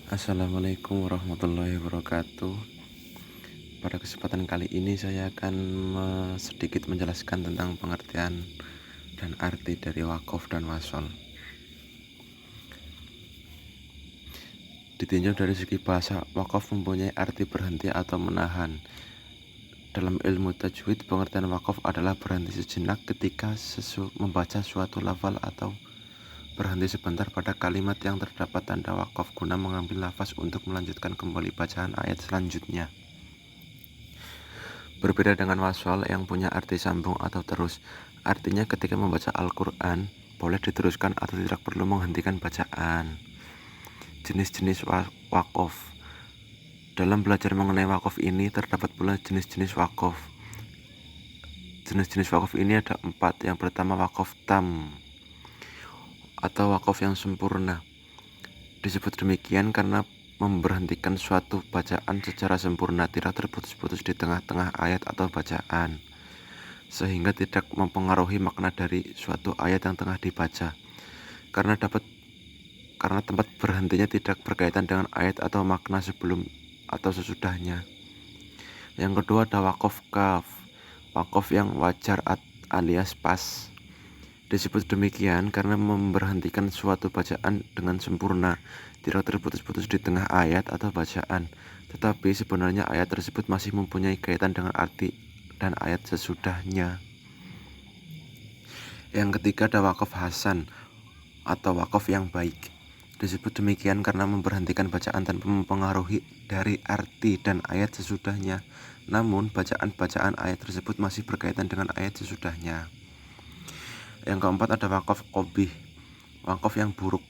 Assalamualaikum warahmatullahi wabarakatuh. Pada kesempatan kali ini saya akan sedikit menjelaskan tentang pengertian dan arti dari wakaf dan wasol. Ditinjau dari segi bahasa, wakaf mempunyai arti berhenti atau menahan. Dalam ilmu tajwid, pengertian wakaf adalah berhenti sejenak ketika membaca suatu lafal atau berhenti sebentar pada kalimat yang terdapat tanda wakaf guna mengambil lafaz untuk melanjutkan kembali bacaan ayat selanjutnya. Berbeda dengan wasol yang punya arti sambung atau terus, artinya ketika membaca Al-Quran, boleh diteruskan atau tidak perlu menghentikan bacaan. Jenis-jenis wakaf. Dalam belajar mengenai wakaf ini, terdapat pula jenis-jenis wakaf. Jenis-jenis wakaf ini ada 4. Yang pertama wakaf tam, atau wakaf yang sempurna. Disebut demikian karena memberhentikan suatu bacaan secara sempurna, tidak terputus-putus di tengah-tengah ayat atau bacaan, sehingga tidak mempengaruhi makna dari suatu ayat yang tengah dibaca, karena tempat berhentinya tidak berkaitan dengan ayat atau makna sebelum atau sesudahnya. Yang kedua ada wakaf kaf, wakaf yang wajar alias pas. Disebut demikian karena memberhentikan suatu bacaan dengan sempurna, tidak terputus-putus di tengah ayat atau bacaan, tetapi sebenarnya ayat tersebut masih mempunyai kaitan dengan arti dan ayat sesudahnya. Yang ketiga ada wakaf hasan atau wakaf yang baik. Disebut demikian karena memberhentikan bacaan tanpa mempengaruhi dari arti dan ayat sesudahnya, namun bacaan-bacaan ayat tersebut masih berkaitan dengan ayat sesudahnya. Yang keempat ada wakaf qobih, wakaf yang buruk,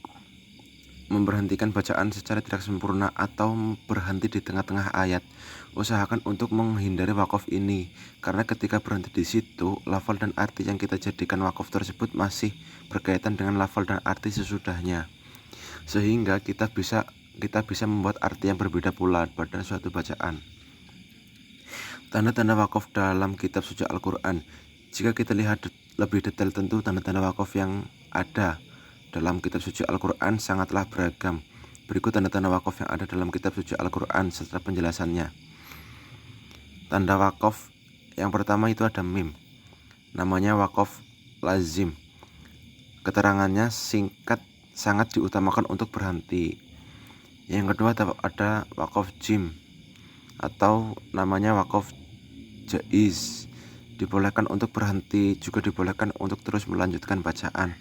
memberhentikan bacaan secara tidak sempurna atau berhenti di tengah-tengah ayat. Usahakan untuk menghindari wakaf ini, karena ketika berhenti di situ, lafal dan arti yang kita jadikan wakaf tersebut masih berkaitan dengan lafal dan arti sesudahnya, sehingga kita bisa membuat arti yang berbeda pula pada suatu bacaan. Tanda-tanda wakaf dalam kitab suci Al-Quran. Jika kita lihat lebih detail, tentu tanda-tanda wakaf yang ada dalam kitab suci Al-Quran sangatlah beragam. Berikut tanda-tanda wakaf yang ada dalam kitab suci Al-Quran serta penjelasannya. Tanda wakaf yang pertama itu ada mim, namanya wakaf lazim. Keterangannya singkat, sangat diutamakan untuk berhenti. Yang kedua ada wakaf jim, atau namanya wakaf jaiz, dibolehkan untuk berhenti, juga dibolehkan untuk terus melanjutkan bacaan.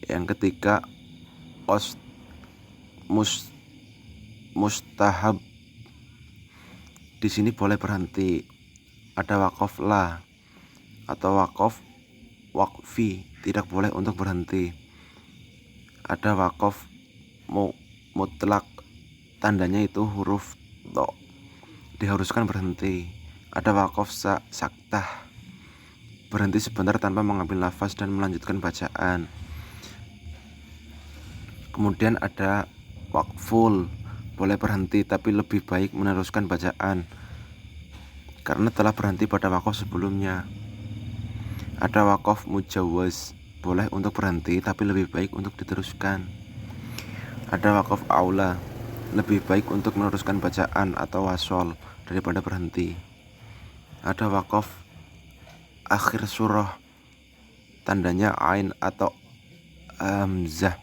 Yang ketiga mustahab, di sini boleh berhenti. Ada wakaf la atau wakfi, tidak boleh untuk berhenti. Ada wakaf mutlak, tandanya itu huruf to, diharuskan berhenti. Ada wakaf saktah, berhenti sebentar tanpa mengambil nafas dan melanjutkan bacaan. Kemudian ada wakful, boleh berhenti tapi lebih baik meneruskan bacaan karena telah berhenti pada wakaf sebelumnya. Ada wakaf mujawaz, boleh untuk berhenti tapi lebih baik untuk diteruskan. Ada wakaf aula, lebih baik untuk meneruskan bacaan atau wasol daripada berhenti. Ada wakaf akhir surah, tandanya ain atau hamzah,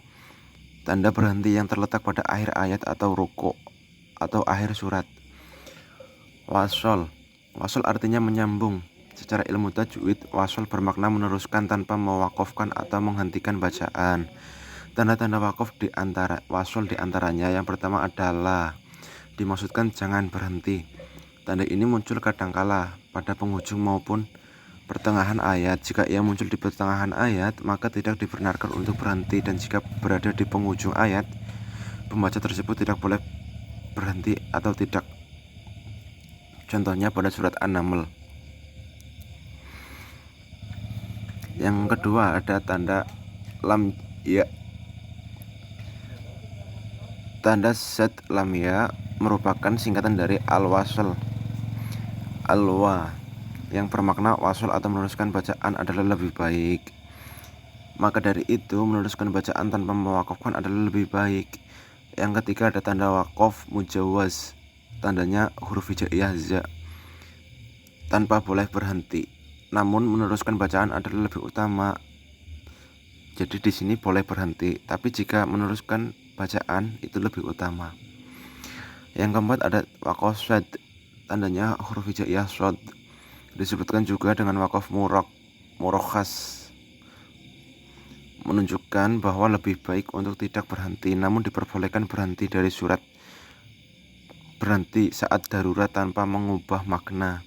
tanda berhenti yang terletak pada akhir ayat atau ruku atau akhir surat. Wasol artinya menyambung. Secara ilmu tajwid, wasol bermakna meneruskan tanpa mewakafkan atau menghentikan bacaan. Tanda-tanda wakaf wasol diantaranya, yang pertama adalah dimaksudkan jangan berhenti. Tanda ini muncul kadangkala pada penghujung maupun pertengahan ayat. Jika ia muncul di pertengahan ayat, maka tidak dibenarkan untuk berhenti, dan jika berada di penghujung ayat, pembaca tersebut tidak boleh berhenti atau tidak. Contohnya pada surat An-Naml. Yang kedua ada tanda lam ya. Tanda zat lam ya merupakan singkatan dari al-wasl, al-wa, yang bermakna wasol atau meneruskan bacaan adalah lebih baik. Maka dari itu, meneruskan bacaan tanpa mewakafkan adalah lebih baik. Yang ketiga ada tanda waqaf mujawaz, tandanya huruf hijaiyah za, tanpa boleh berhenti. Namun meneruskan bacaan adalah lebih utama. Jadi di sini boleh berhenti, tapi jika meneruskan bacaan itu lebih utama. Yang keempat ada waqaf shad, tandanya huruf hijaiyah shad. Disebutkan juga dengan waqaf murakhas, menunjukkan bahwa lebih baik untuk tidak berhenti, namun diperbolehkan berhenti dari surat berhenti saat darurat tanpa mengubah makna.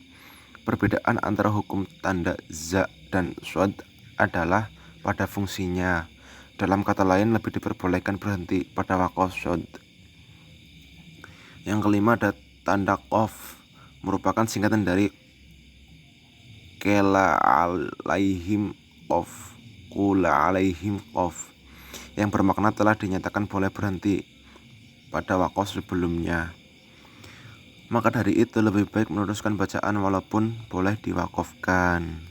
Perbedaan antara hukum tanda za dan shad adalah pada fungsinya. Dalam kata lain, lebih diperbolehkan berhenti pada waqaf shad. Yang kelima ada tanda qaf, merupakan singkatan dari kela alaihim qaf, kula alaihim qaf, yang bermakna telah dinyatakan boleh berhenti pada waqaf sebelumnya. Maka dari itu lebih baik meneruskan bacaan walaupun boleh diwakafkan.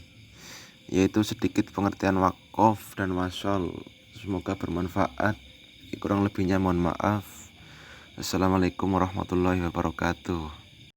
Yaitu sedikit pengertian waqaf dan wasol. Semoga bermanfaat. Kurang lebihnya mohon maaf. Assalamualaikum warahmatullahi wabarakatuh.